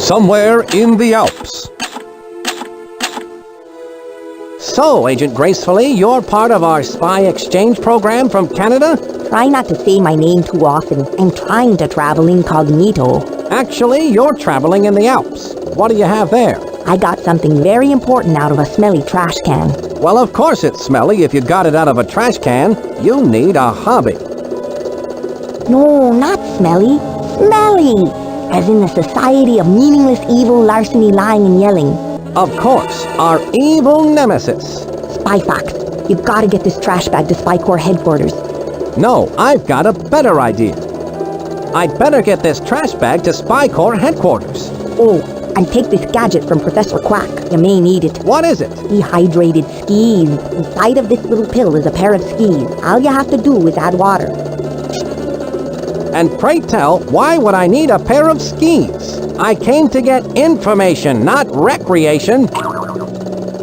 somewhere in the Alps. So, Agent Gracefully, you're part of our spy exchange program from Canada? Try not to say my name too often. I'm trying to travel incognito. Actually, you're traveling in the Alps. What do you have there? I got something very important out of a smelly trash can. Well, of course it's smelly if you got it out of a trash can. You need a hobby. No, not smelly. Smelly! As in the Society of Meaningless Evil, Larceny, Lying, and Yelling. Of course, our evil nemesis. Spy Fox, you've got to get this trash bag to Spy Corps headquarters. No, I've got a better idea. I'd better get this trash bag to Spy Corps headquarters. Oh, and take this gadget from Professor Quack. You may need it. What is it? Dehydrated skis. Inside of this little pill is a pair of skis. All you have to do is add water. And pray tell, why would I need a pair of skis? I came to get information, not recreation.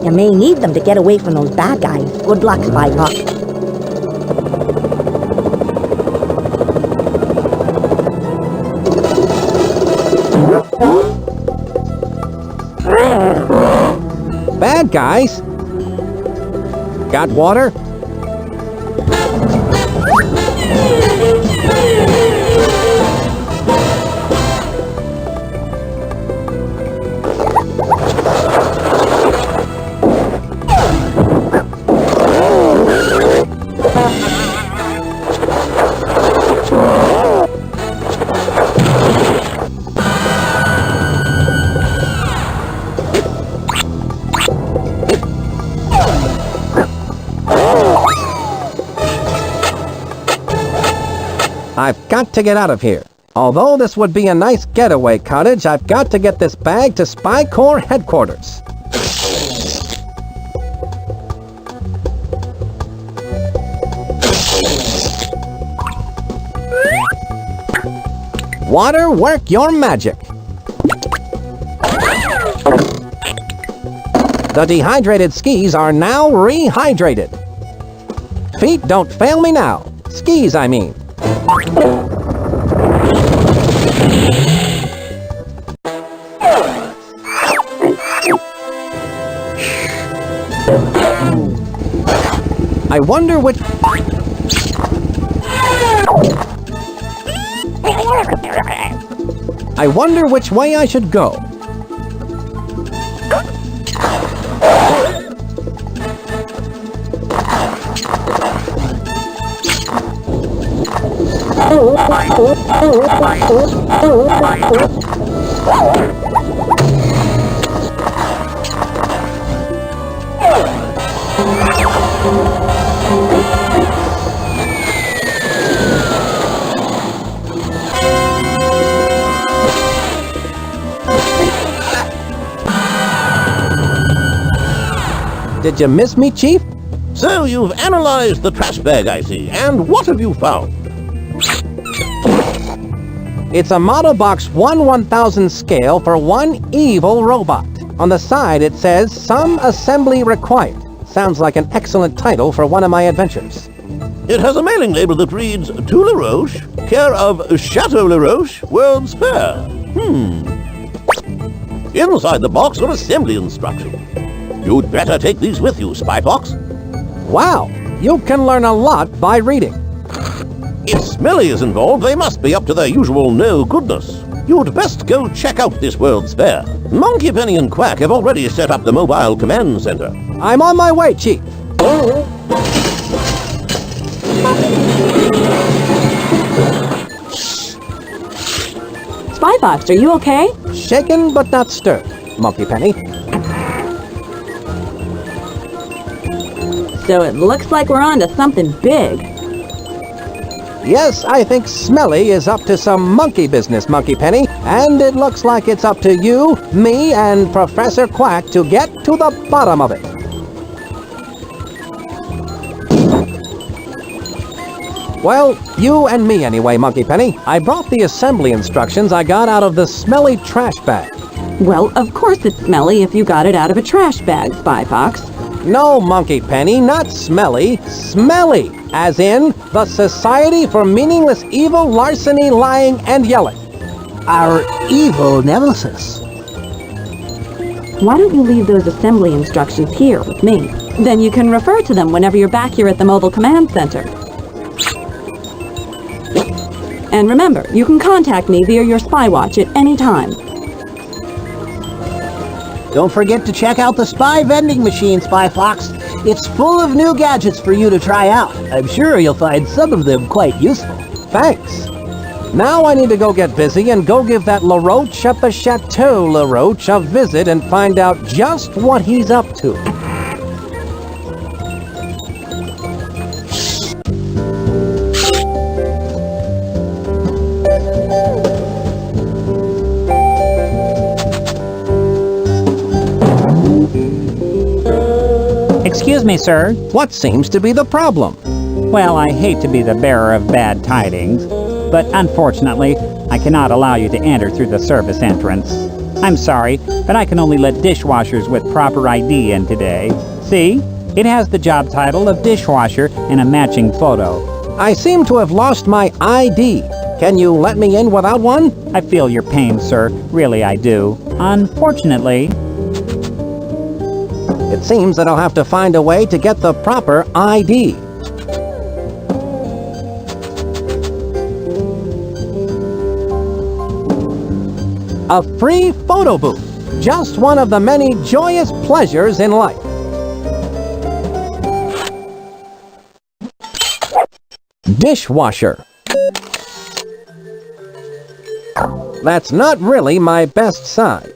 You may need them to get away from those bad guys. Good luck, Spy Fox. Bad guys? Got water? I've got to get out of here. Although this would be a nice getaway cottage, I've got to get this bag to Spy Corps headquarters. Water, work your magic. The dehydrated skis are now rehydrated. Feet, don't fail me now. Skis, I mean. I wonder which... I wonder which way I should go. Did you miss me, Chief? So you've analyzed the trash bag, I see. And what have you found? It's a model box 1/1000 scale for one evil robot. On the side it says, "Some assembly required." Sounds like an excellent title for one of my adventures. It has a mailing label that reads, "To La Roche, care of Chateau La Roche, World's Fair." Inside the box are assembly instructions. You'd better take these with you, Spy Fox. Wow, you can learn a lot by reading. If Smelly is involved, they must be up to their usual no-goodness. You'd best go check out this World's Fair. Monkey Penny and Quack have already set up the mobile command center. I'm on my way, Chief. Spy Fox, are you okay? Shaken but not stirred, Monkey Penny. So it looks like we're on to something big. Yes, I think Smelly is up to some monkey business, Monkey Penny. And it looks like it's up to you, me, and Professor Quack to get to the bottom of it. Well, you and me anyway, Monkey Penny. I brought the assembly instructions I got out of the smelly trash bag. Well, of course it's smelly if you got it out of a trash bag, Spy Fox. No, Monkey Penny, not smelly. Smelly, as in the Society for Meaningless Evil, Larceny, Lying, and Yelling. Our evil nemesis. Why don't you leave those assembly instructions here with me? Then you can refer to them whenever you're back here at the Mobile Command Center. And remember, you can contact me via your spy watch at any time. Don't forget to check out the Spy vending machine, Spy Fox. It's full of new gadgets for you to try out. I'm sure you'll find some of them quite useful. Thanks. Now I need to go get busy and go give that LaRoche at the Chateau LaRoche a visit and find out just what he's up to. Excuse me, sir. What seems to be the problem? Well, I hate to be the bearer of bad tidings, but unfortunately, I cannot allow you to enter through the service entrance. I'm sorry, but I can only let dishwashers with proper ID in today. See? It has the job title of dishwasher and a matching photo. I seem to have lost my ID. Can you let me in without one? I feel your pain, sir. Really, I do. Unfortunately, It seems that I'll have to find a way to get the proper ID. A free photo booth. Just one of the many joyous pleasures in life. Dishwasher. That's not really my best side.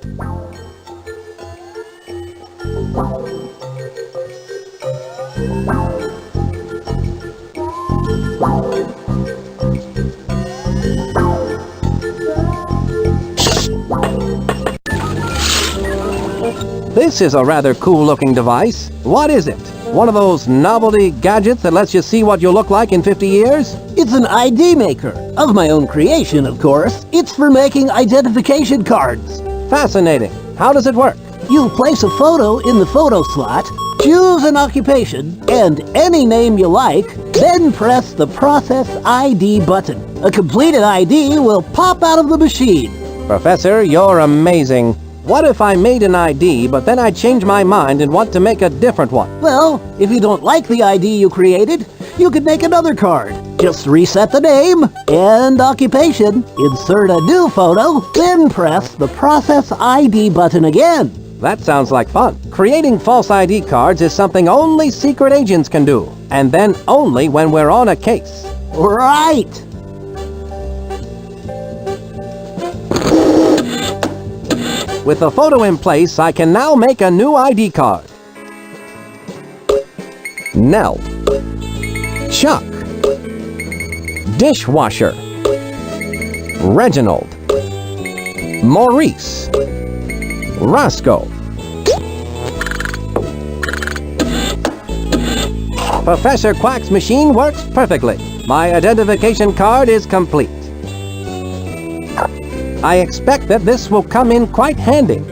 This is a rather cool-looking device. What is it? One of those novelty gadgets that lets you see what you'll look like in 50 years? It's an ID maker. Of my own creation, of course. It's for making identification cards. Fascinating. How does it work? You place a photo in the photo slot, choose an occupation, and any name you like, then press the Process ID button. A completed ID will pop out of the machine. Professor, you're amazing. What if I made an ID, but then I change my mind and want to make a different one? Well, if you don't like the ID you created, you could make another card. Just reset the name and occupation, insert a new photo, then press the Process ID button again. That sounds like fun. Creating false ID cards is something only secret agents can do, and then only when we're on a case. Right! With the photo in place, I can now make a new ID card. Nell. Chuck. Dishwasher. Reginald. Maurice. Roscoe. Professor Quack's machine works perfectly. My identification card is complete. I expect that this will come in quite handy.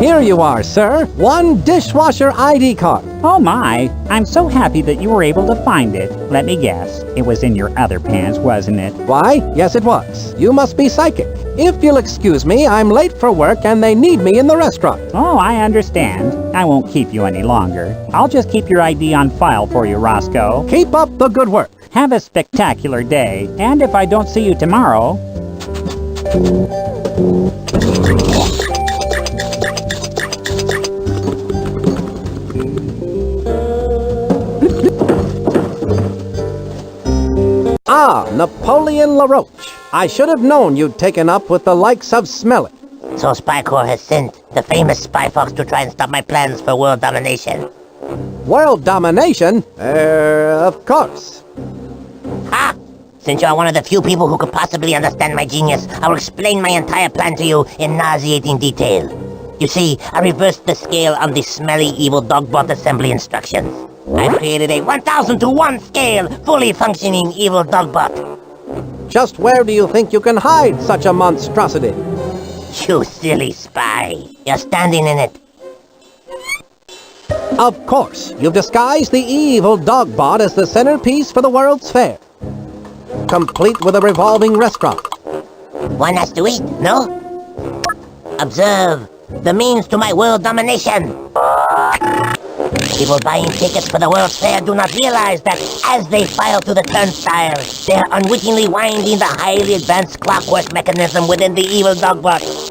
Here you are, sir. One dishwasher ID card. oh my, I'm so happy that you were able to find it. Let me guess, it was in your other pants, wasn't it? Why, yes it was. You must be psychic. If you'll excuse me, I'm late for work and they need me in the restaurant. Oh, I understand. I won't keep you any longer. I'll just keep your ID on file for you, Roscoe. Keep up the good work. Have a spectacular day, and if I don't see you tomorrow... Ah, Napoleon LaRoche. I should have known you'd taken up with the likes of Smelly. So Spy Corps has sent the famous Spy Fox to try and stop my plans for world domination. World domination? Of course. Ha! Since you are one of the few people who could possibly understand my genius, I will explain my entire plan to you in nauseating detail. You see, I reversed the scale on the smelly evil dogbot assembly instructions. I created a 1000 to 1 scale, fully functioning evil dogbot. Just where do you think you can hide such a monstrosity? You silly spy. You're standing in it. Of course, you've disguised the evil Dogbot as the centerpiece for the World's Fair. Complete with a revolving restaurant. One has to eat, no? Observe the means to my world domination. People buying tickets for the World's Fair do not realize that as they file through the turnstile, they are unwittingly winding the highly advanced clockwork mechanism within the evil Dogbot.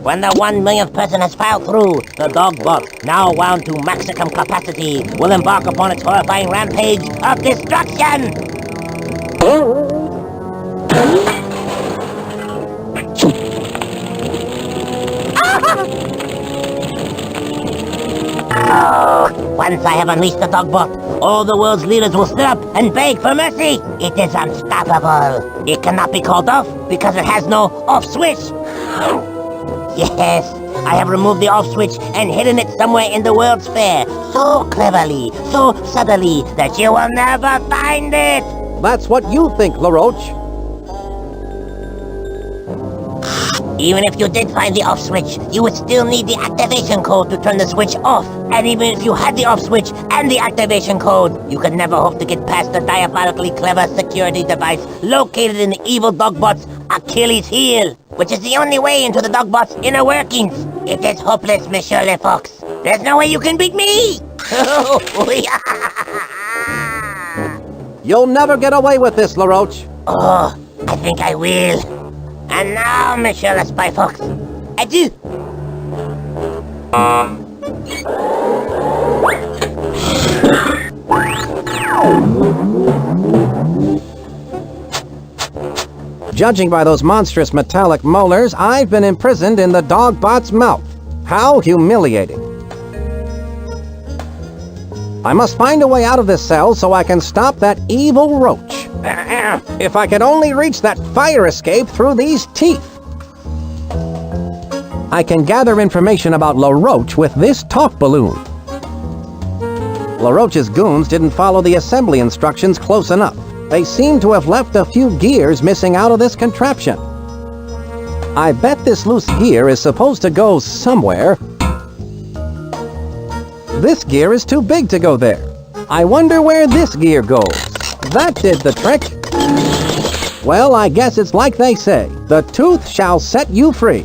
When the 1 millionth person has filed through, the Dogbot, now wound to maximum capacity, will embark upon its horrifying rampage of destruction! Once I have unleashed the Dogbot, all the world's leaders will stand up and beg for mercy. It is unstoppable. It cannot be called off because it has no off switch. Yes, I have removed the off switch and hidden it somewhere in the World's Fair, so cleverly, so subtly, that you will never find it. That's what you think, LaRoche. Even if you did find the off switch, you would still need the activation code to turn the switch off. And even if you had the off switch and the activation code, you could never hope to get past the diabolically clever security device located in the evil Dogbot's Achilles heel, which is the only way into the Dogbot's inner workings. It is hopeless, Monsieur Le Fox. There's no way you can beat me! You'll never get away with this, LaRoche. Oh, I think I will. And now, Monsieur Le Spy Fox, adieu! Judging by those monstrous metallic molars, I've been imprisoned in the Dogbot's mouth. How humiliating. I must find a way out of this cell so I can stop that evil roach. If I could only reach that fire escape through these teeth. I can gather information about LaRoche with this talk balloon. LaRoche's goons didn't follow the assembly instructions close enough. They seem to have left a few gears missing out of this contraption. I bet this loose gear is supposed to go somewhere. This gear is too big to go there. I wonder where this gear goes. That did the trick. Well, I guess it's like they say, the tooth shall set you free.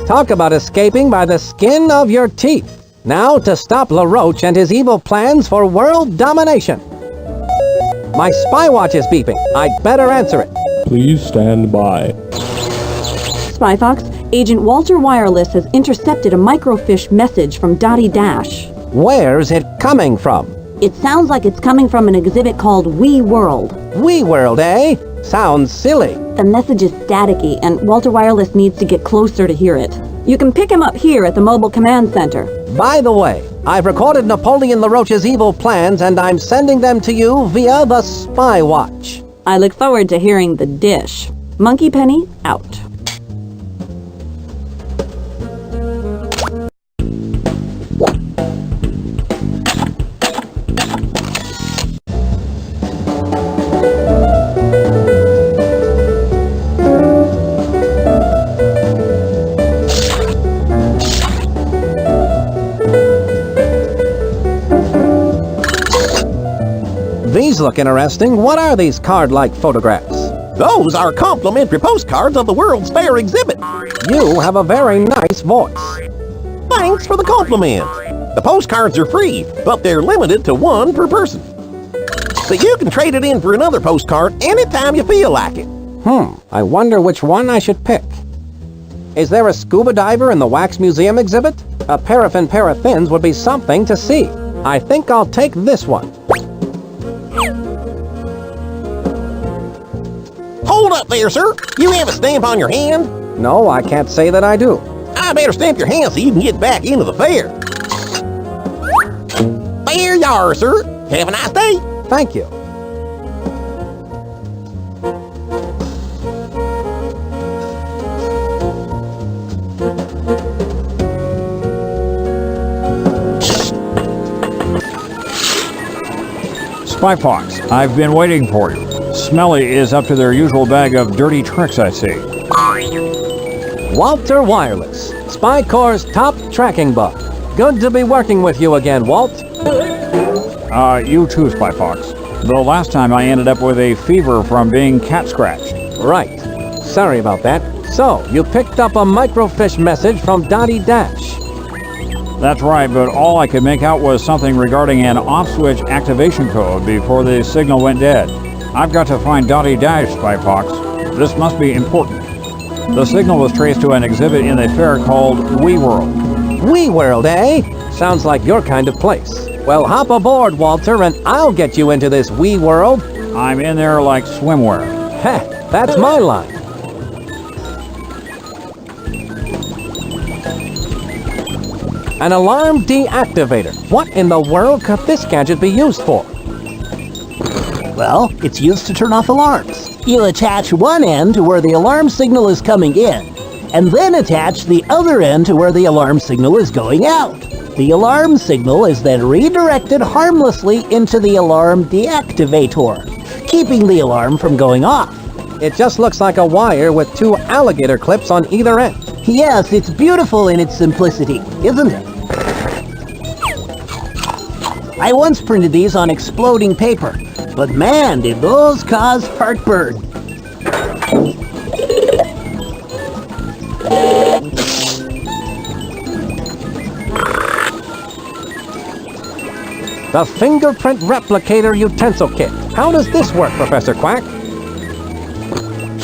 Talk about escaping by the skin of your teeth. Now to stop LaRoche and his evil plans for world domination. My spy watch is beeping. I'd better answer it. Please stand by. Spy Fox, Agent Walter Wireless has intercepted a microfiche message from Dottie Dash. Where's it coming from? It sounds like it's coming from an exhibit called We World. We World, eh? Sounds silly. The message is staticky, and Walter Wireless needs to get closer to hear it. You can pick him up here at the Mobile Command Center. By the way, I've recorded Napoleon LaRoche's evil plans and I'm sending them to you via the Spy Watch. I look forward to hearing the dish. Monkey Penny, out. These look interesting. What are these card-like photographs? Those are complimentary postcards of the World's Fair exhibit. You have a very nice voice. Thanks for the compliment. The postcards are free, but they're limited to one per person. So you can trade it in for another postcard anytime you feel like it. I wonder which one I should pick. Is there a scuba diver in the Wax Museum exhibit? A paraffin pair of fins would be something to see. I think I'll take this one. Hold up there, sir. You have a stamp on your hand? No, I can't say that I do. I better stamp your hand so you can get back into the fair. There you are, sir. Have a nice day. Thank you. Spy Fox, I've been waiting for you. Smelly is up to their usual bag of dirty tricks, I see. Walter Wireless, Spy Corps' top tracking bug. Good to be working with you again, Walt. You too, Spy Fox. Though last time I ended up with a fever from being cat scratched. Right. Sorry about that. So, you picked up a microfiche message from Dottie Dash. That's right, but all I could make out was something regarding an off-switch activation code before the signal went dead. I've got to find Dottie Dash, Spy Fox. This must be important. The signal was traced to an exhibit in the fair called WeWorld. WeWorld, eh? Sounds like your kind of place. Well, hop aboard, Walter, and I'll get you into this WeWorld. I'm in there like swimwear. Heh, that's my line. An alarm deactivator. What in the world could this gadget be used for? Well, it's used to turn off alarms. You attach one end to where the alarm signal is coming in, and then attach the other end to where the alarm signal is going out. The alarm signal is then redirected harmlessly into the alarm deactivator, keeping the alarm from going off. It just looks like a wire with two alligator clips on either end. Yes, it's beautiful in its simplicity, isn't it? I once printed these on exploding paper, but man, did those cause heartburn. The fingerprint replicator utensil kit. How does this work, Professor Quack?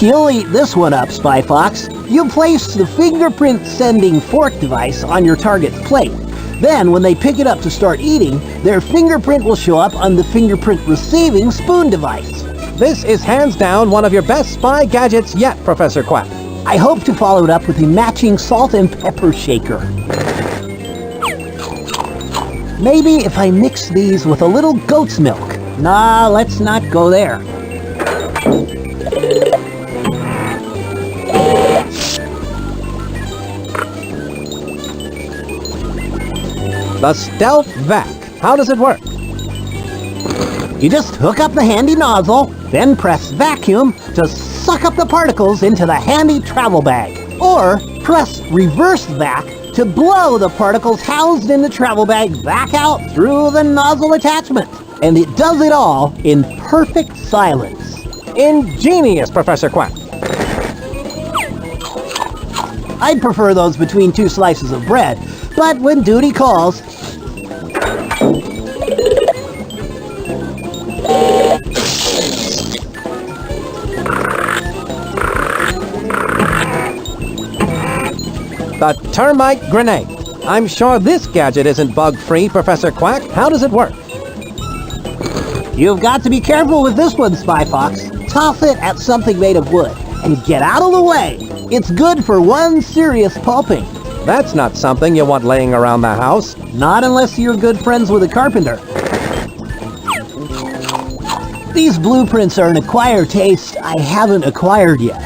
You'll eat this one up, Spy Fox. You place the fingerprint sending fork device on your target's plate. Then, when they pick it up to start eating, their fingerprint will show up on the fingerprint receiving spoon device. This is hands down one of your best spy gadgets yet, Professor Quack. I hope to follow it up with a matching salt and pepper shaker. Maybe if I mix these with a little goat's milk. Nah, let's not go there. The Stealth Vac. How does it work? You just hook up the handy nozzle, then press vacuum to suck up the particles into the handy travel bag. Or press reverse vac to blow the particles housed in the travel bag back out through the nozzle attachment. And it does it all in perfect silence. Ingenious, Professor Quack. I'd prefer those between two slices of bread, but when duty calls... The termite grenade. I'm sure this gadget isn't bug-free, Professor Quack. How does it work? You've got to be careful with this one, Spy Fox. Toss it at something made of wood and get out of the way. It's good for one serious pulping. That's not something you want laying around the house. Not unless you're good friends with a carpenter. These blueprints are an acquired taste I haven't acquired yet.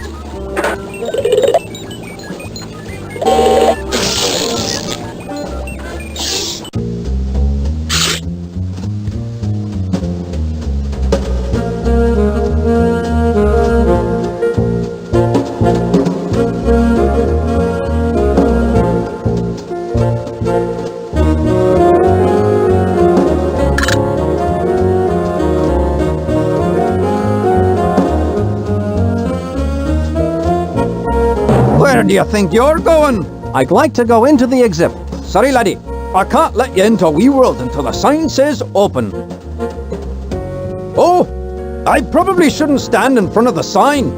Where do you think you're going? I'd like to go into the exhibit. Sorry, laddie. I can't let you into WeWorld until the sign says open. Oh, I probably shouldn't stand in front of the sign.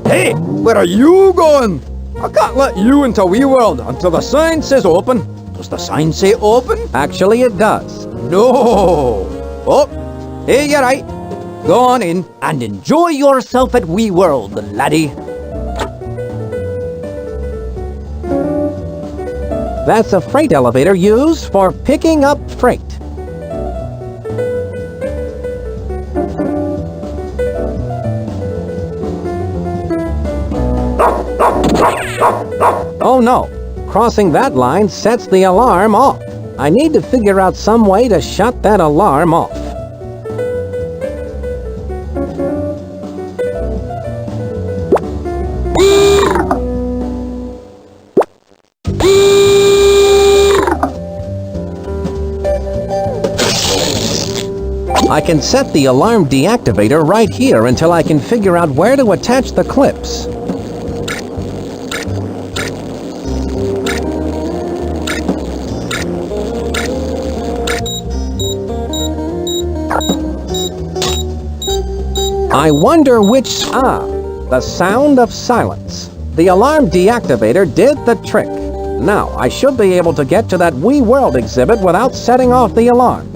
Hey, where are you going? I can't let you into WeWorld until the sign says open. Does the sign say open? Actually, it does. No. Oh, hey, you're right. Go on in and enjoy yourself at WeWorld, laddie. That's a freight elevator used for picking up freight. Oh no! Crossing that line sets the alarm off. I need to figure out some way to shut that alarm off. I can set the alarm deactivator right here until I can figure out where to attach the clips. I wonder which... the sound of silence. The alarm deactivator did the trick. Now, I should be able to get to that Wee World exhibit without setting off the alarm.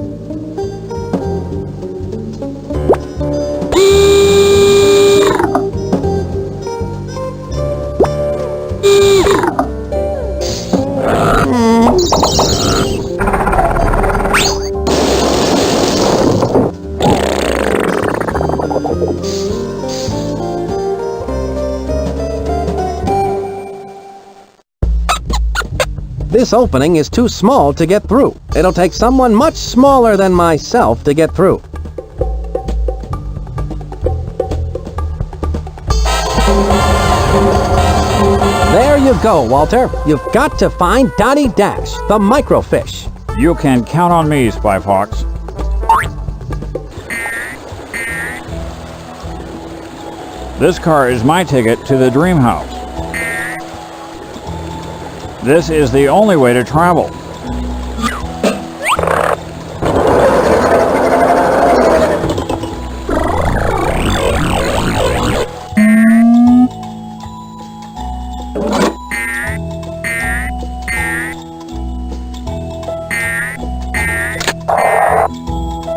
This opening is too small to get through. It'll take someone much smaller than myself to get through. There you go, Walter. You've got to find Dottie Dash, the microfish. You can count on me, Spy Fox. This car is my ticket to the dream house. This is the only way to travel.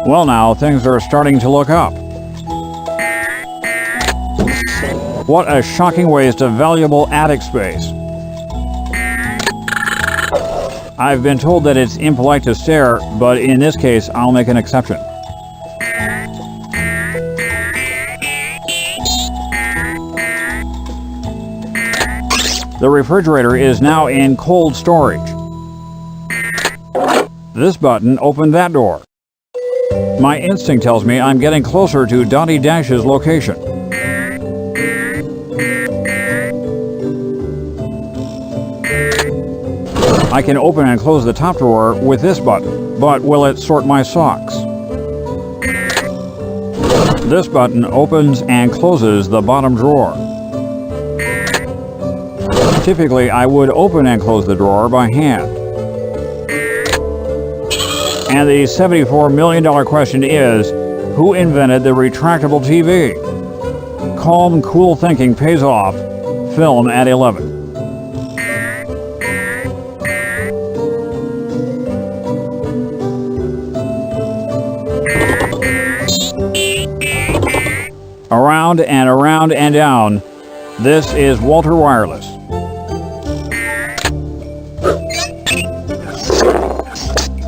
Well now, things are starting to look up. What a shocking waste of valuable attic space. I've been told that it's impolite to stare, but in this case, I'll make an exception. The refrigerator is now in cold storage. This button opened that door. My instinct tells me I'm getting closer to Dottie Dash's location. I can open and close the top drawer with this button, but will it sort my socks? This button opens and closes the bottom drawer. Typically, I would open and close the drawer by hand. And the $74 million question is, who invented the retractable TV? Calm, cool thinking pays off. Film at 11. Around and around and down. This is Walter Wireless.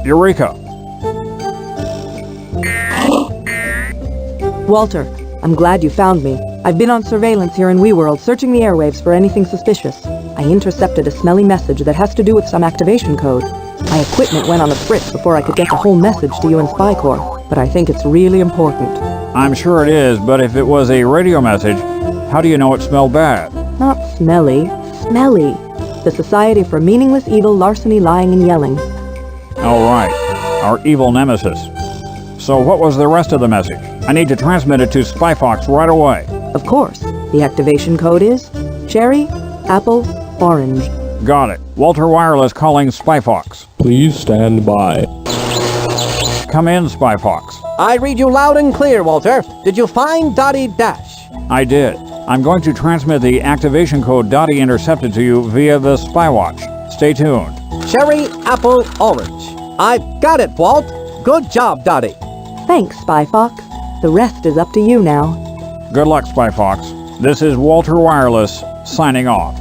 Eureka! Walter, I'm glad you found me. I've been on surveillance here in WeWorld, searching the airwaves for anything suspicious. I intercepted a smelly message that has to do with some activation code. My equipment went on a fritz before I could get the whole message to you in Spy Corps, but I think it's really important. I'm sure it is, but if it was a radio message, how do you know it smelled bad? Not smelly, smelly. The Society for Meaningless Evil, Larceny, Lying, and Yelling. Oh, right. Our evil nemesis. So what was the rest of the message? I need to transmit it to Spy Fox right away. Of course. The activation code is cherry, apple, orange. Got it. Walter Wireless calling Spy Fox. Please stand by. Come in, Spy Fox. I read you loud and clear, Walter. Did you find Dottie Dash? I did. I'm going to transmit the activation code Dottie intercepted to you via the Spy Watch. Stay tuned. Cherry, apple, orange. I've got it, Walt. Good job, Dottie. Thanks, Spy Fox. The rest is up to you now. Good luck, Spy Fox. This is Walter Wireless, signing off.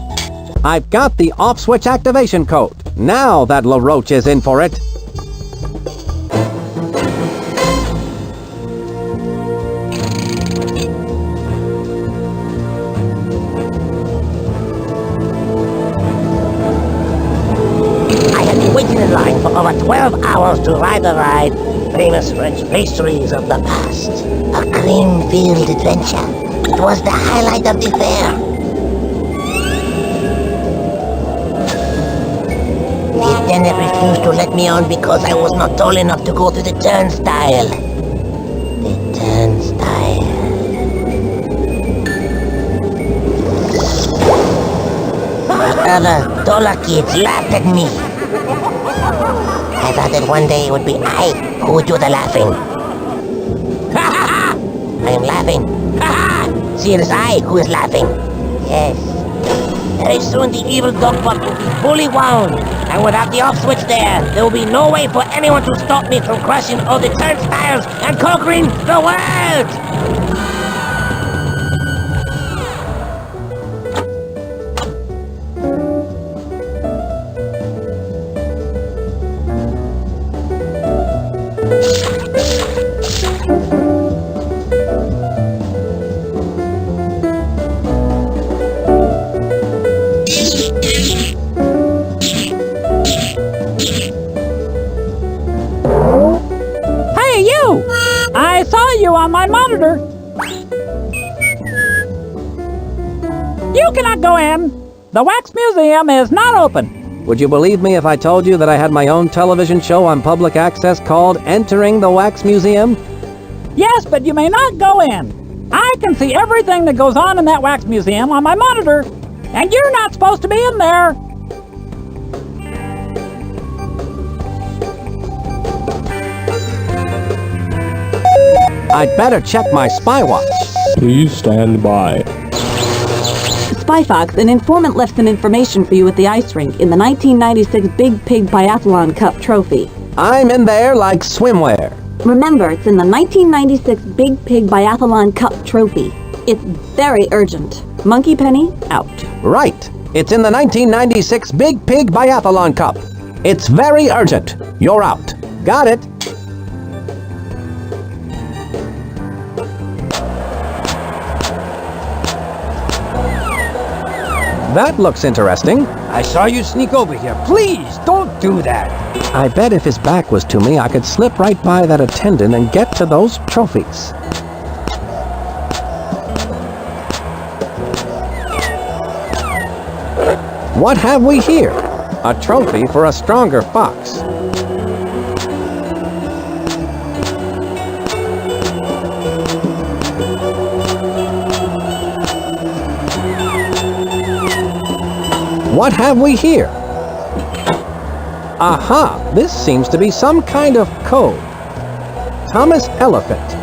I've got the off-switch activation code. Now that LaRoche is in for it. was to ride famous French pastries of the past. A cream-filled adventure. It was the highlight of the fair. The attendant refused to let me on because I was not tall enough to go through the turnstile. The turnstile. The other taller kids laughed at me. I thought that one day it would be I who would do the laughing. Ha ha ha! I am laughing. Ha ha! See, it is I who is laughing. Yes. Very soon the evil dog butt will be fully wound. And without the off switch there will be no way for anyone to stop me from crushing all the turnstiles and conquering the world! I saw you on my monitor. You cannot go in. The Wax Museum is not open. Would you believe me if I told you that I had my own television show on public access called Entering the Wax Museum? Yes, but you may not go in. I can see everything that goes on in that Wax Museum on my monitor, and you're not supposed to be in there. I'd better check my spy watch. Please stand by. Spy Fox, an informant left some information for you at the ice rink in the 1996 Big Pig Biathlon Cup trophy. I'm in there like swimwear. Remember, it's in the 1996 Big Pig Biathlon Cup trophy. It's very urgent. Monkey Penny, out. Right. It's in the 1996 Big Pig Biathlon Cup. It's very urgent. You're out. Got it. That looks interesting. I saw you sneak over here. Please, don't do that. I bet if his back was to me, I could slip right by that attendant and get to those trophies. What have we here? A trophy for a stronger fox. What have we here? Aha! This seems to be some kind of code. Thomas Elephant.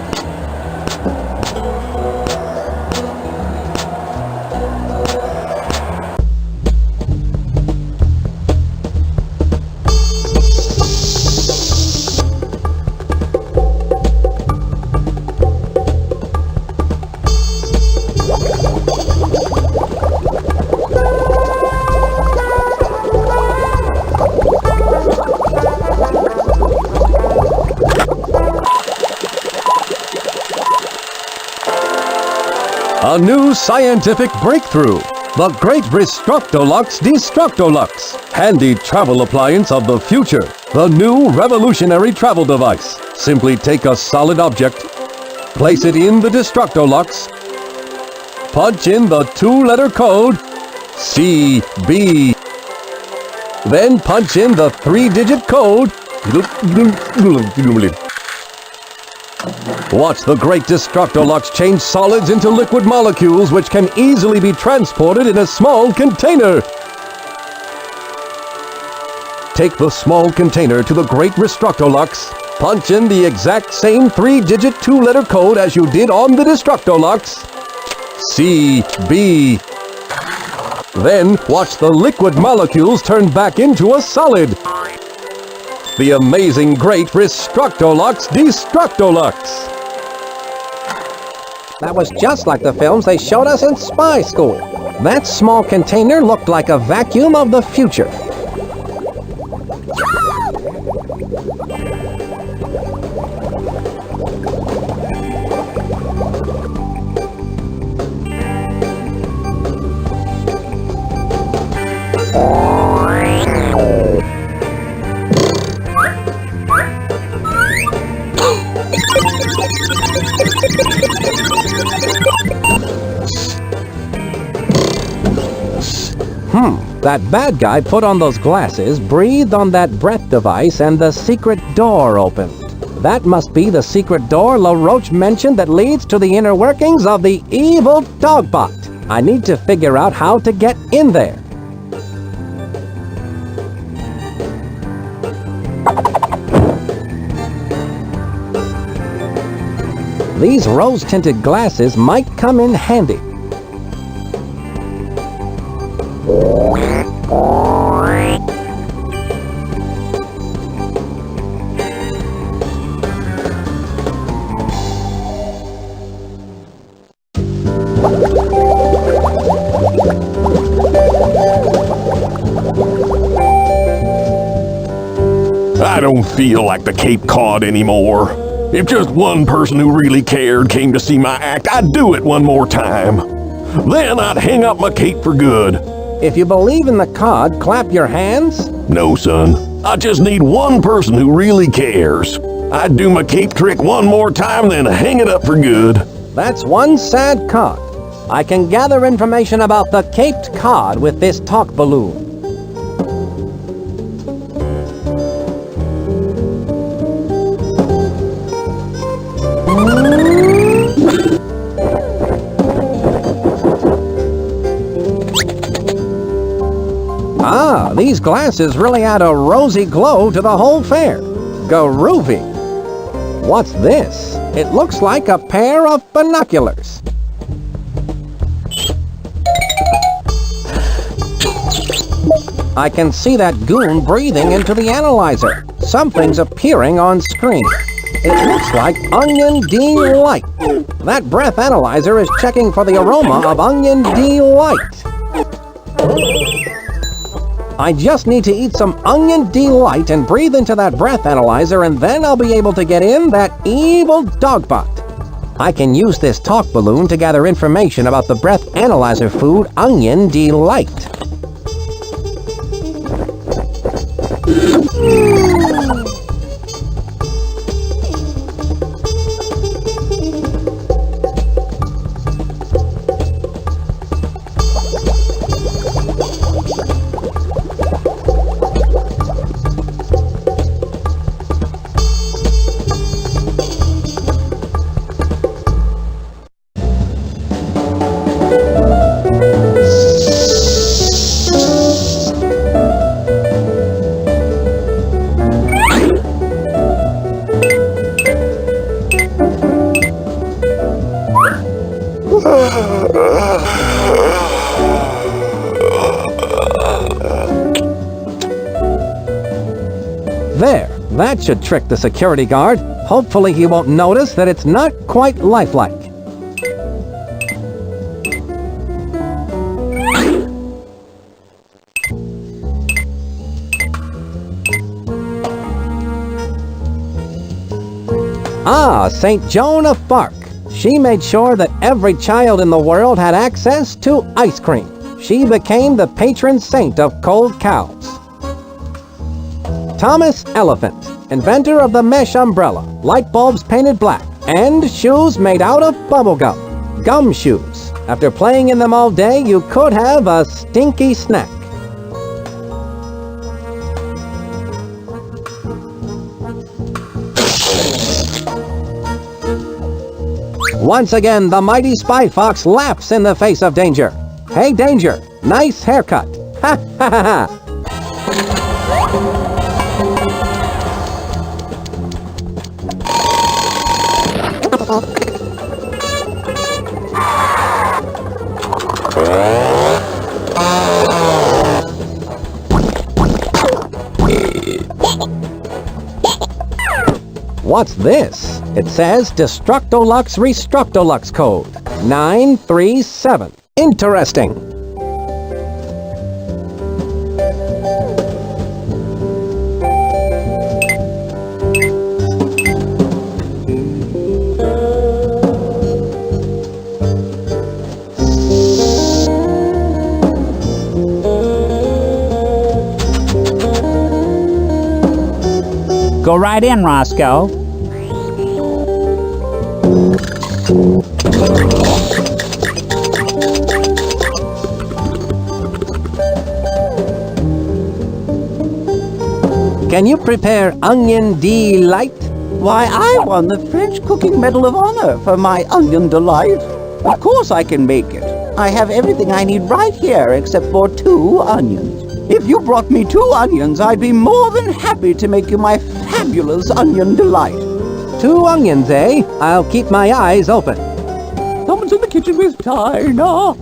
A new scientific breakthrough. The Great Restructolux Destructolux. Handy travel appliance of the future. The new revolutionary travel device. Simply take a solid object, place it in the Destructolux, punch in the two-letter code CB. Then punch in the three-digit code. Watch the Great Destructolux change solids into liquid molecules which can easily be transported in a small container. Take the small container to the Great Restructolux, punch in the exact same three-digit two-letter code as you did on the Destructolux, CB. Then watch the liquid molecules turn back into a solid. The amazing Great Restructolux Destructolux. That was just like the films they showed us in spy school. That small container looked like a vacuum of the future. That bad guy put on those glasses, breathed on that breath device, and the secret door opened. That must be the secret door LaRoche mentioned that leads to the inner workings of the evil Dogbot. I need to figure out how to get in there. These rose-tinted glasses might come in handy. I don't feel like the Cape Cod anymore. If just one person who really cared came to see my act, I'd do it one more time. Then I'd hang up my cape for good. If you believe in the cod, clap your hands. No, son. I just need one person who really cares. I'd do my cape trick one more time, then hang it up for good. That's one sad cod. I can gather information about the caped cod with this talk balloon. Ah, these glasses really add a rosy glow to the whole fair. Groovy. What's this? It looks like a pair of binoculars. I can see that goon breathing into the analyzer. Something's appearing on screen. It looks like Onion Delight. That breath analyzer is checking for the aroma of Onion Delight. I just need to eat some Onion Delight and breathe into that breath analyzer, and then I'll be able to get in that evil Dogbot. I can use this talk balloon to gather information about the breath analyzer food Onion Delight. There, that should trick the security guard. Hopefully he won't notice that it's not quite lifelike. Ah, St. Joan of Arc. She made sure that every child in the world had access to ice cream. She became the patron saint of cold cows. Thomas Elephant, inventor of the mesh umbrella, light bulbs painted black, and shoes made out of bubblegum. Gum shoes. After playing in them all day, you could have a stinky snack. Once again, the mighty Spy Fox laughs in the face of danger. Hey, Danger, nice haircut. Ha ha ha ha. What's this? It says Destructolux Restructolux code 937. Interesting. Go right in, Roscoe. Can you prepare onion delight? Why, I won the French Cooking Medal of Honor for my onion delight. Of course I can make it. I have everything I need right here except for 2 onions. If you brought me 2 onions, I'd be more than happy to make you my fabulous onion delight. 2 onions, eh? I'll keep my eyes open. Someone's in the kitchen with China.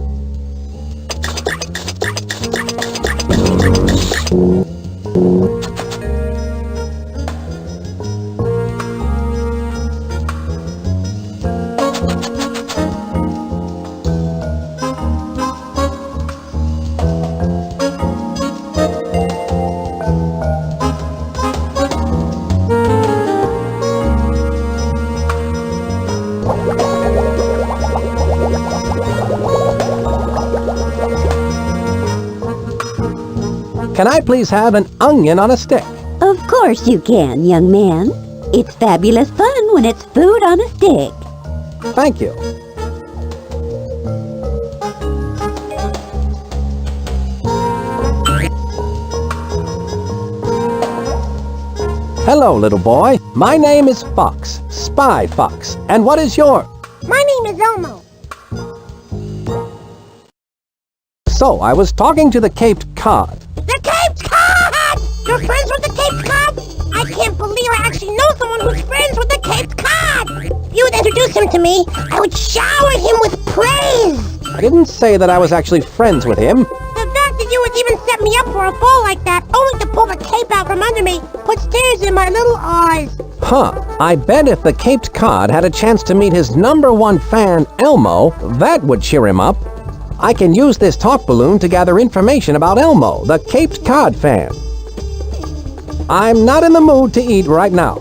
Can I please have an onion on a stick? Of course you can, young man. It's fabulous fun when it's food on a stick. Thank you. Hello, little boy. My name is Fox, Spy Fox. And what is your... My name is Elmo. So, I was talking to the Caped Cod. The Cape Cod! You're friends with the Cape Cod? I can't believe I actually know someone who's friends with the Cape Cod! If you would introduce him to me, I would shower him with praise! I didn't say that I was actually friends with him. The fact that you would even set me up for a fall like that, only to pull the cape out from under me, puts tears in my little eyes. Huh. I bet if the Caped Cod had a chance to meet his #1 fan, Elmo, that would cheer him up. I can use this talk balloon to gather information about Elmo, the Caped Cod fan. I'm not in the mood to eat right now.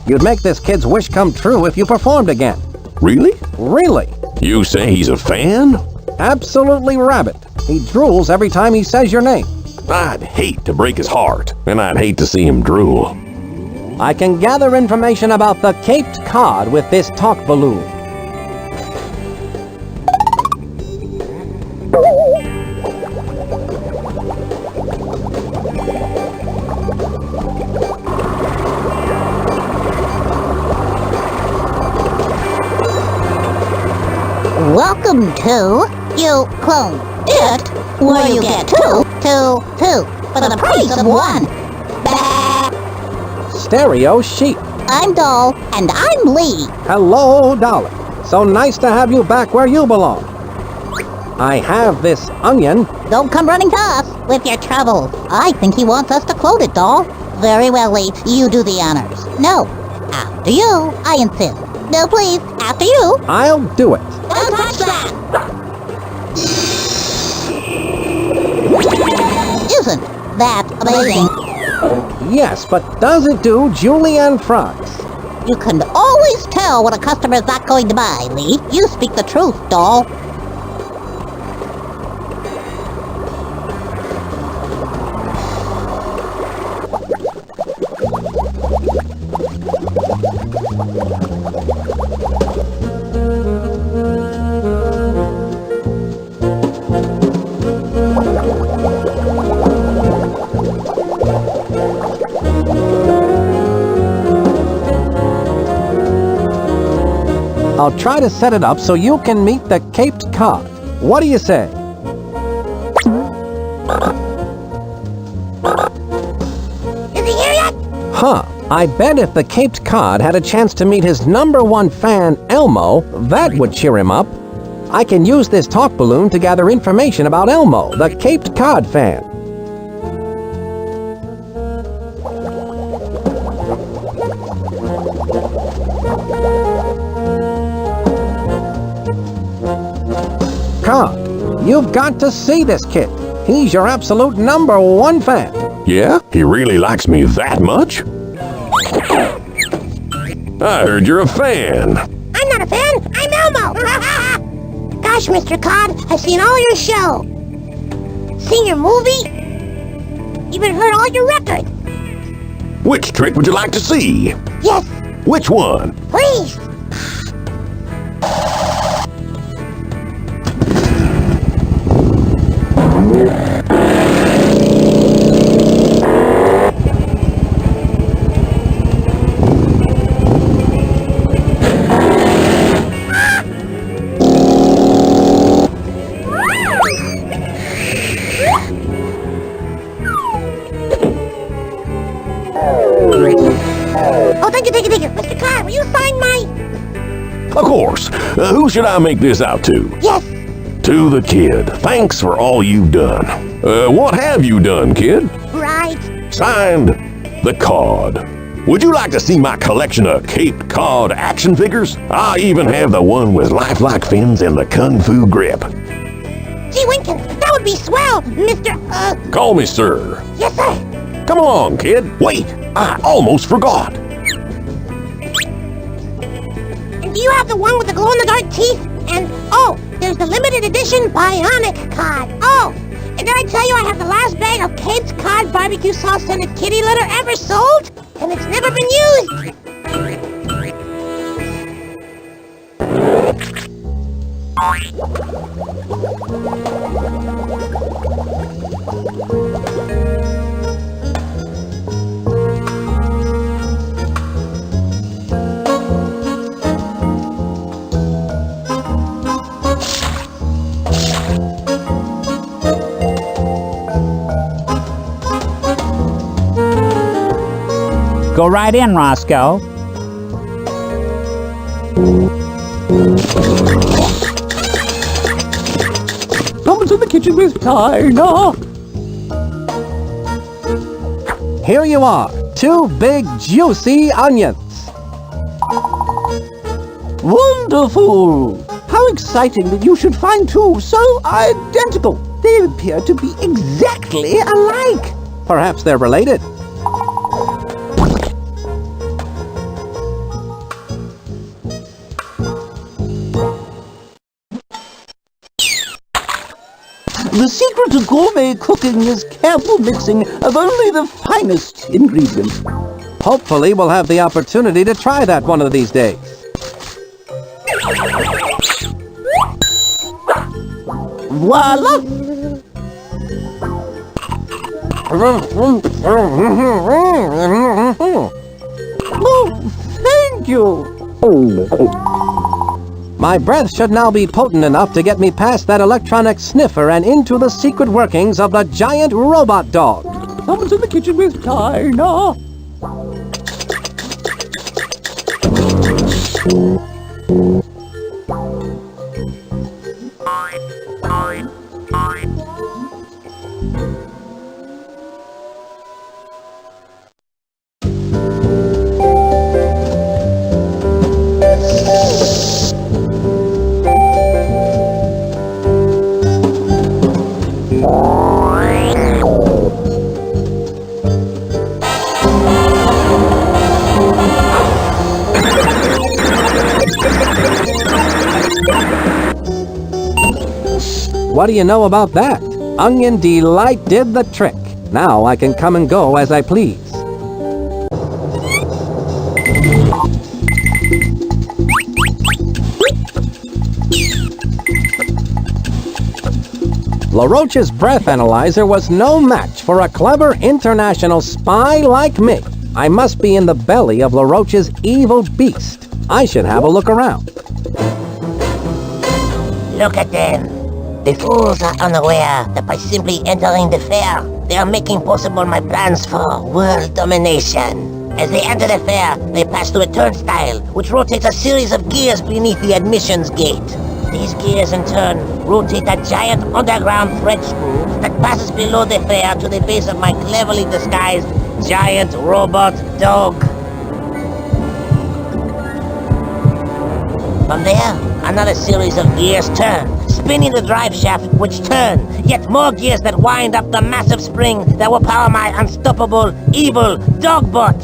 You'd make this kid's wish come true if you performed again. Really? Really? You say he's a fan? Absolutely rabbit. He drools every time he says your name. I'd hate to break his heart, and I'd hate to see him drool. I can gather information about the Caped Cod with this talk balloon. Welcome to You Clone It, where you get two for the price of 1. Stereo sheep. I'm Doll, and I'm Lee. Hello, Dolly. So nice to have you back where you belong. I have this onion. Don't come running to us with your troubles. I think he wants us to quote it, Doll. Very well, Lee. You do the honors. No. After you, I insist. No, please. After you. I'll do it. Don't touch that! Isn't that amazing? Yes, but does it do julienne fries? You can always tell when a customer is not going to buy, Lee. You speak the truth, Doll. I'll try to set it up so you can meet the Caped Cod. What do you say? Is he here yet? Huh. I bet if the Caped Cod had a chance to meet his #1 fan, Elmo, that would cheer him up. I can use this talk balloon to gather information about Elmo, the Caped Cod fan. Cod, you've got to see this kid. He's your absolute #1 fan. Yeah? He really likes me that much? I heard you're a fan. I'm not a fan. I'm Elmo. Gosh, Mr. Cod, I've seen all your show. Seen your movie. Even heard all your records. Which trick would you like to see? Yes, Which one? please. Oh, thank you. Mr. Clyde, will you sign my... Of course. Who should I make this out to? Yes. To the kid. Thanks for all you've done. What have you done, kid? Right. Signed, the Cod. Would you like to see my collection of Cape Cod action figures? I even have the one with lifelike fins and the Kung Fu grip. Gee Winkins, that would be swell, Mr. Call me sir. Yes, sir. Come along, kid. Wait, I almost forgot. And do you have the one with the glow-in-the-dark teeth? And, oh, there's the limited edition Bionic Cod. Oh, and did I tell you I have the last bag of Cape's Cod barbecue sauce scented kitty litter ever sold? And it's never been used. Go right in, Roscoe. Someone's in the kitchen with Tina. Here you are, 2 big juicy onions. Wonderful! How exciting that you should find 2 so identical. They appear to be exactly alike. Perhaps they're related. The secret to gourmet cooking is careful mixing of only the finest ingredients. Hopefully we'll have the opportunity to try that one of these days. Voila! Oh, thank you! My breath should now be potent enough to get me past that electronic sniffer and into the secret workings of the giant robot dog. Someone's in the kitchen with Tina. What do you know about that? Onion Delight did the trick. Now I can come and go as I please. LaRoche's breath analyzer was no match for a clever international spy like me. I must be in the belly of LaRoche's evil beast. I should have a look around. Look at them. The fools are unaware that by simply entering the fair, they are making possible my plans for world domination. As they enter the fair, they pass through a turnstile, which rotates a series of gears beneath the admissions gate. These gears, in turn, rotate a giant underground thread screw that passes below the fair to the base of my cleverly disguised giant robot dog. From there, another series of gears turn, spinning the drive shaft, which turn, yet more gears that wind up the massive spring that will power my unstoppable, evil Dogbot.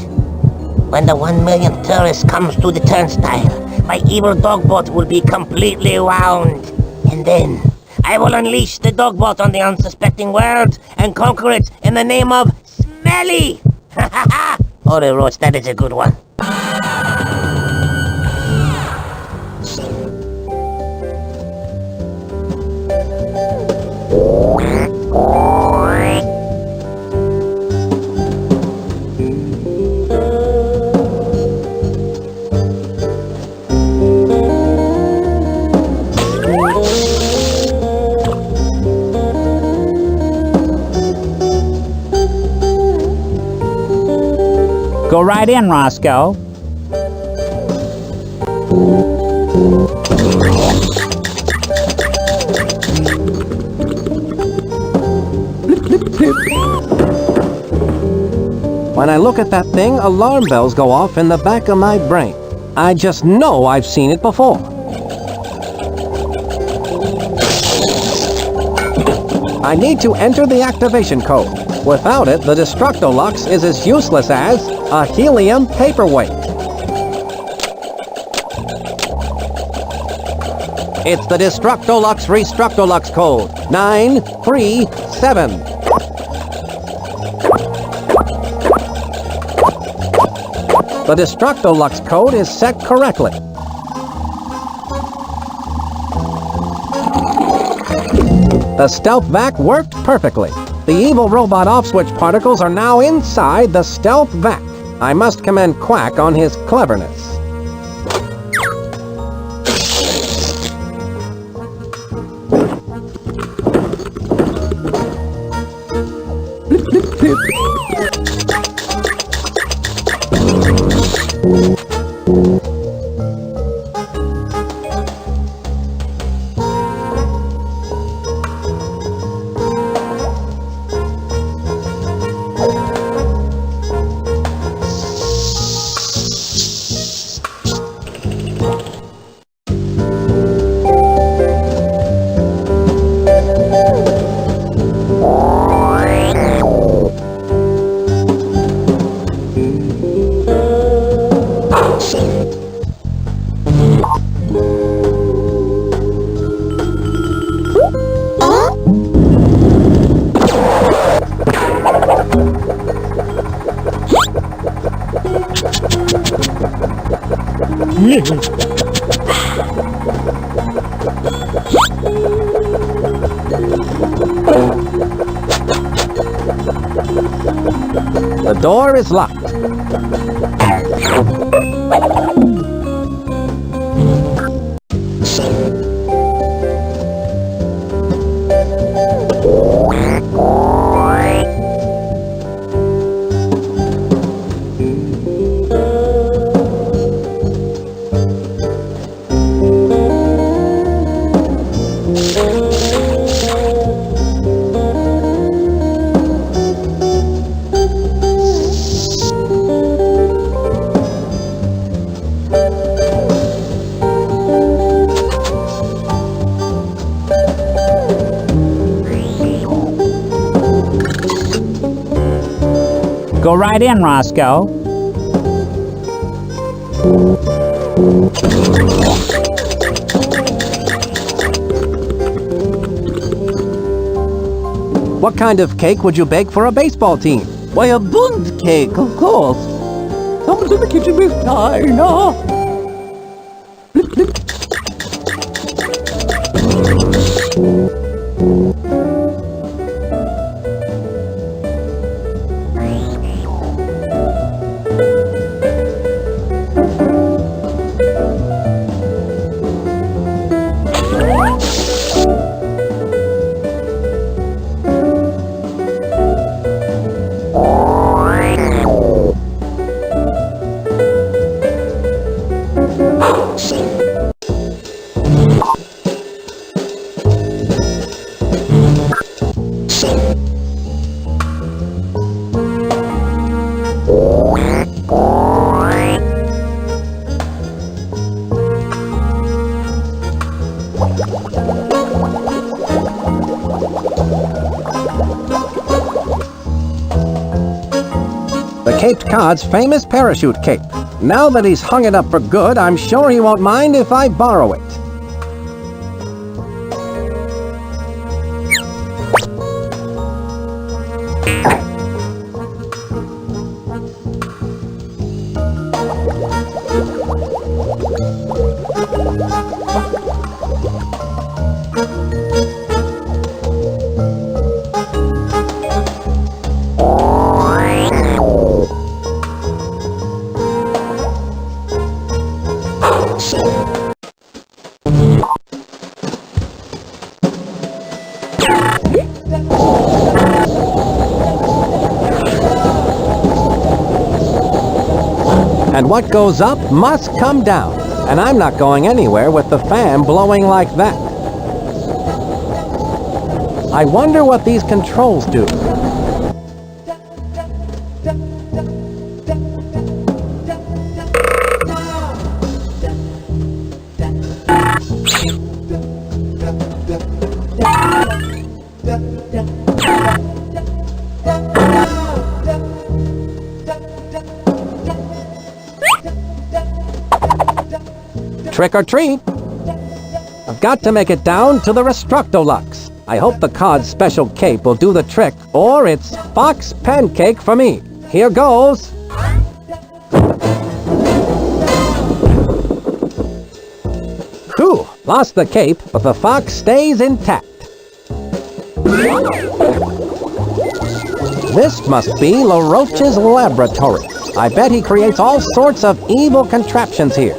When the 1 millionth tourist comes to the turnstile, my evil Dogbot will be completely wound. And then, I will unleash the Dogbot on the unsuspecting world and conquer it in the name of Smelly! Ha ha ha! Oh, the roach, that is a good one. Go right in, Roscoe. When I look at that thing, alarm bells go off in the back of my brain. I just know I've seen it before. I need to enter the activation code. Without it, the Destructolux is as useless as a helium paperweight. It's the Destructolux Restructolux code, 937. The Destructolux code is set correctly. The stealth vac worked perfectly. The evil robot off-switch particles are now inside the stealth vac. I must commend Quack on his cleverness. The door is locked. Go right in, Roscoe. What kind of cake would you bake for a baseball team? Why, a bunt cake, of course. Someone's in the kitchen with Dinah. The Caped Cod's famous parachute cape. Now that he's hung it up for good, I'm sure he won't mind if I borrow it. And what goes up must come down. And I'm not going anywhere with the fan blowing like that. I wonder what these controls do. Trick or treat! I've got to make it down to the Restructolux. I hope the cod's special cape will do the trick, or it's Fox Pancake for me. Here goes! Whew! Lost the cape, but the fox stays intact. This must be LaRoche's laboratory. I bet he creates all sorts of evil contraptions here.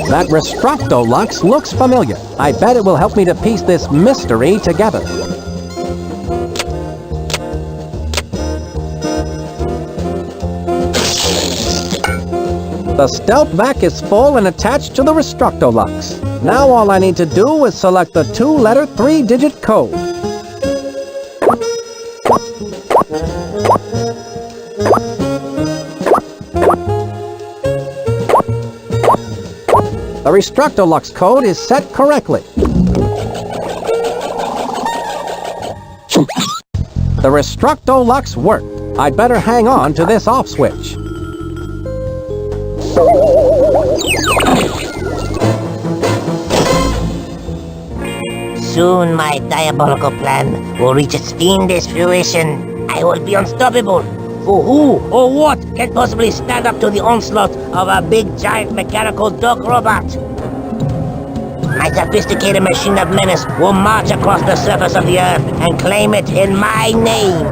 That Restructolux looks familiar. I bet it will help me to piece this mystery together. The stealth vac is full and attached to the Restructolux. Now all I need to do is select the 2-letter 3-digit code. The Restructolux code is set correctly. The Restructolux worked. I'd better hang on to this off switch. Soon my diabolical plan will reach its fiendish fruition. I will be unstoppable. For who or what can possibly stand up to the onslaught of a big, giant, mechanical dog robot? My sophisticated machine of menace will march across the surface of the earth and claim it in my name.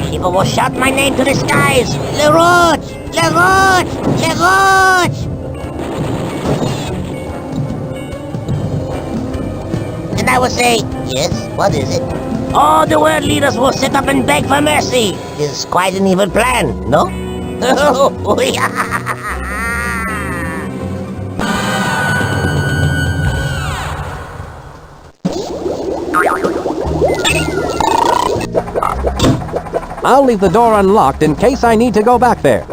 People will shout my name to the skies. LaRoche! LaRoche! LaRoche! And I will say, yes, what is it? All the world leaders will sit up and beg for mercy. This is quite an evil plan, no? I'll leave the door unlocked in case I need to go back there.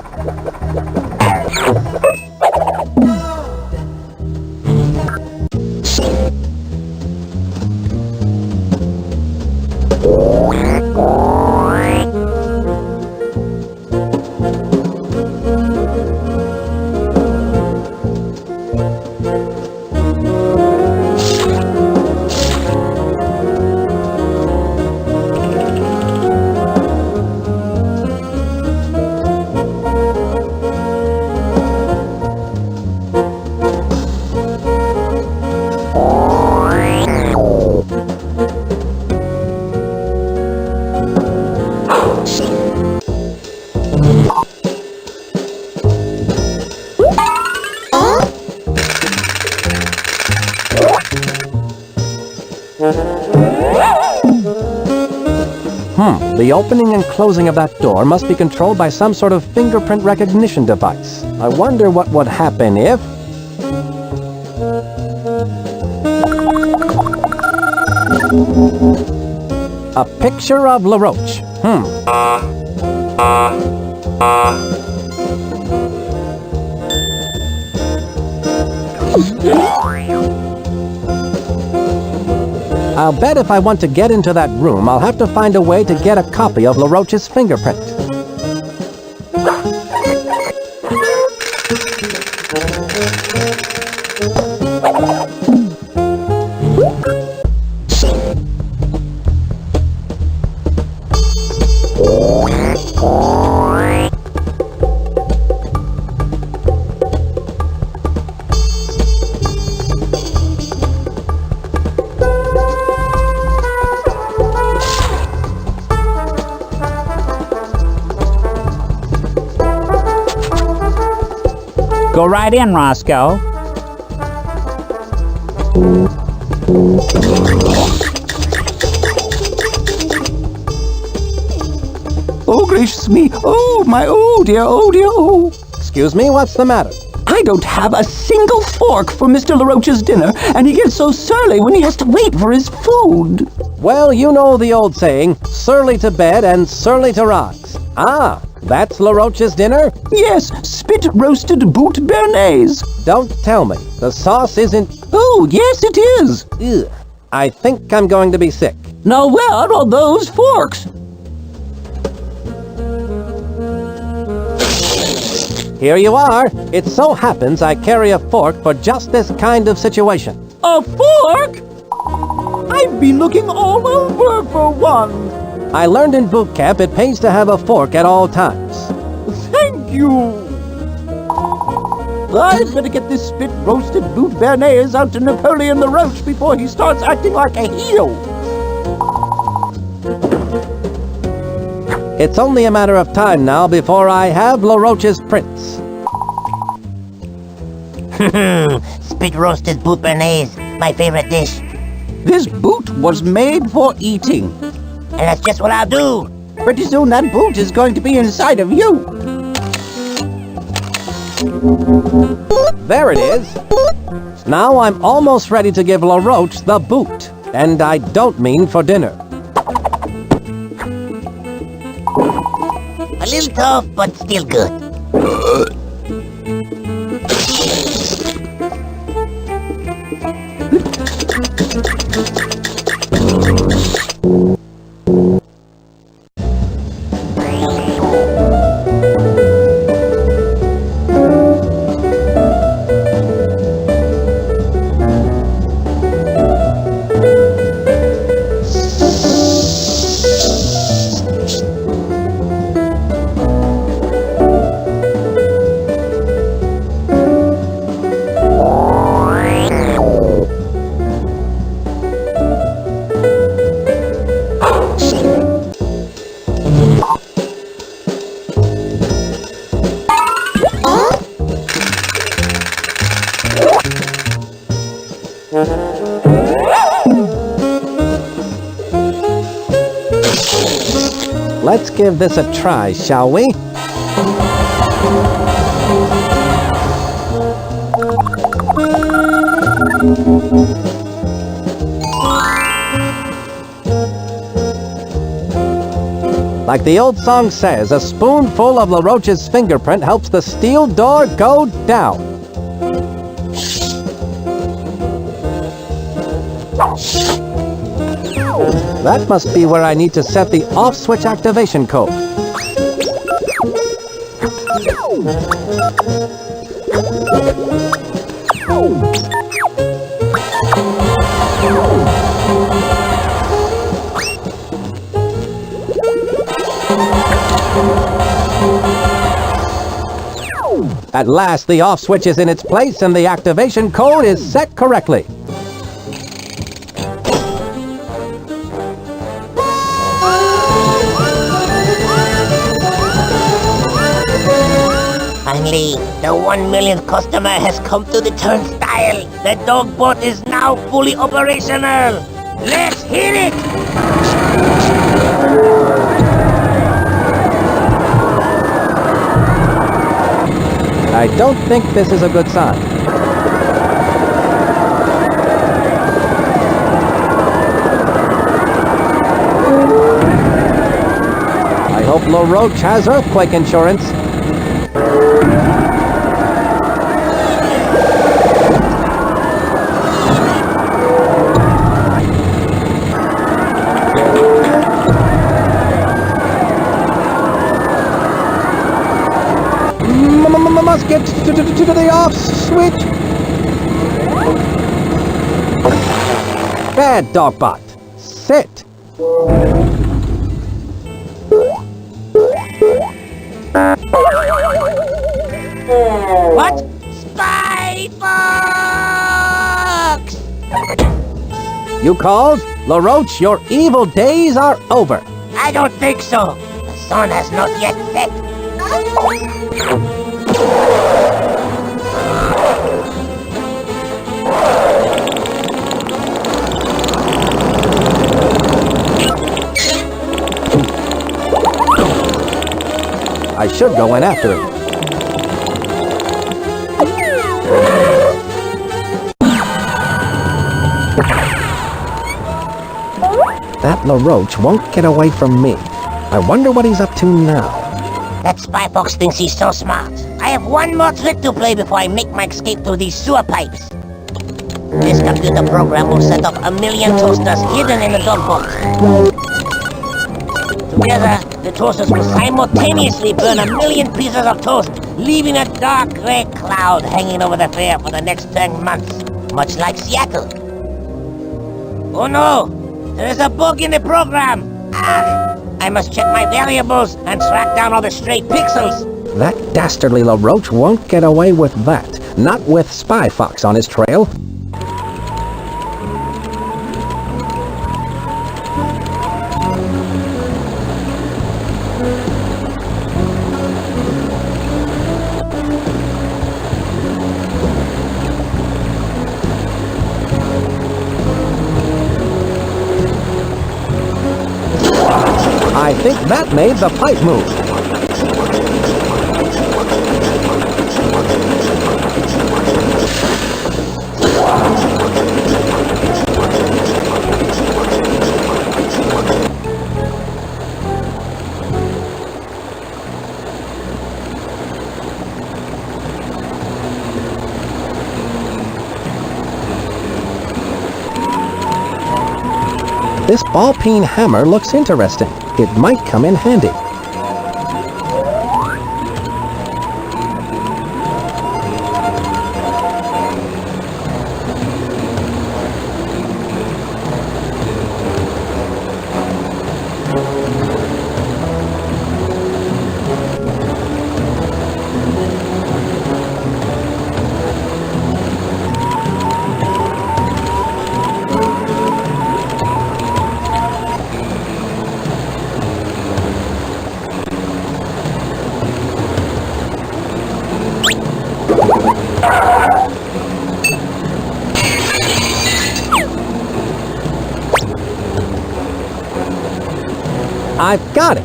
The opening and closing of that door must be controlled by some sort of fingerprint recognition device. I wonder what would happen if... A picture of LaRoche. I'll bet if I want to get into that room, I'll have to find a way to get a copy of LaRoche's fingerprint. Go right in, Roscoe. Oh, gracious me. Oh, my, oh dear, oh. Excuse me, what's the matter? I don't have a single fork for Mr. LaRoche's dinner, and he gets so surly when he has to wait for his food. Well, you know the old saying, surly to bed and surly to rise. Ah, that's LaRoche's dinner? Yes, spit-roasted boot béarnaise. Don't tell me. The sauce isn't... Oh, yes, it is. Ugh. I think I'm going to be sick. Now, where are those forks? Here you are. It so happens I carry a fork for just this kind of situation. A fork? I've been looking all over for one. I learned in boot camp it pays to have a fork at all times. Thank you. I'd better get this spit-roasted boot béarnaise out to Napoleon LaRoche before he starts acting like a heel. It's only a matter of time now before I have LaRoche's prince. Spit roasted boot béarnaise, my favorite dish. This boot was made for eating. And that's just what I'll do. Pretty soon that boot is going to be inside of you. There it is. Now I'm almost ready to give LaRoche the boot. And I don't mean for dinner. A little tough, but still good. Let's give this a try, shall we? Like the old song says, a spoonful of LaRoche's fingerprint helps the steel door go down. That must be where I need to set the off-switch activation code. At last, the off switch is in its place and the activation code is set correctly. Finally, the 1 millionth customer has come to the turnstile. The dog boat is now fully operational. Let's hit it! I don't think this is a good sign. I hope LaRoche has earthquake insurance. Must get to the off switch. Bad Dogbot. Sit. What? Spy Fox! You called? LaRoche, your evil days are over. I don't think so. The sun has not yet set. I should go in after him. That LaRoche won't get away from me. I wonder what he's up to now. That spy fox thinks he's so smart. I have one more trick to play before I make my escape through these sewer pipes. This computer program will set up 1,000,000 toasters hidden in the dog box. Together, the toasters will simultaneously burn 1,000,000 pieces of toast, leaving a dark gray cloud hanging over the fair for the next 10 months, much like Seattle. Oh no! There is a bug in the program! Ah! I must check my variables and track down all the stray pixels. That dastardly LaRoche won't get away with that. Not with Spy Fox on his trail. I think that made the pipe move. This ball-peen hammer looks interesting. It might come in handy. I've got it!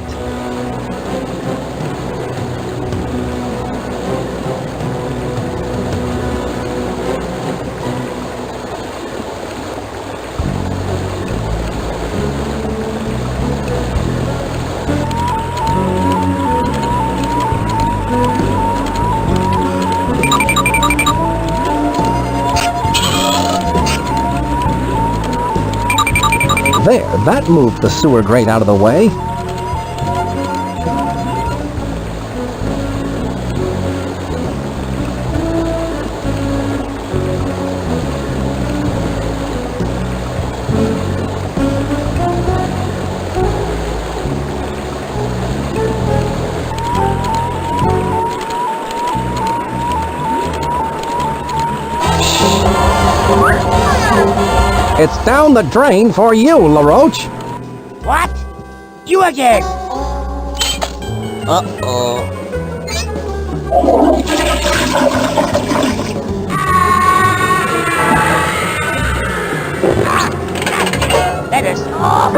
There, that moved the sewer grate out of the way. It's down the drain for you, LaRoche. What? You again? Uh-oh. Let us off.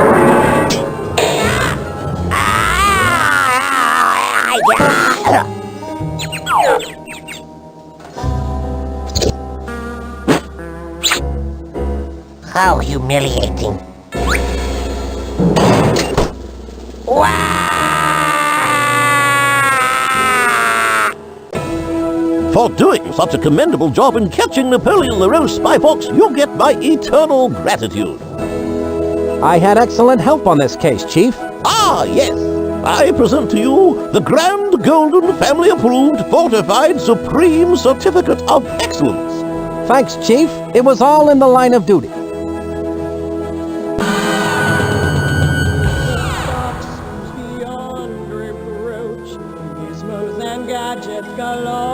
How humiliating. For doing such a commendable job in catching Napoleon LaRoche, Spy Fox, you'll get my eternal gratitude. I had excellent help on this case, Chief. Ah, yes. I present to you the Grand Golden Family Approved Fortified Supreme Certificate of Excellence. Thanks, Chief. It was all in the line of duty. Beyond reproach, gizmos and gadgets galore.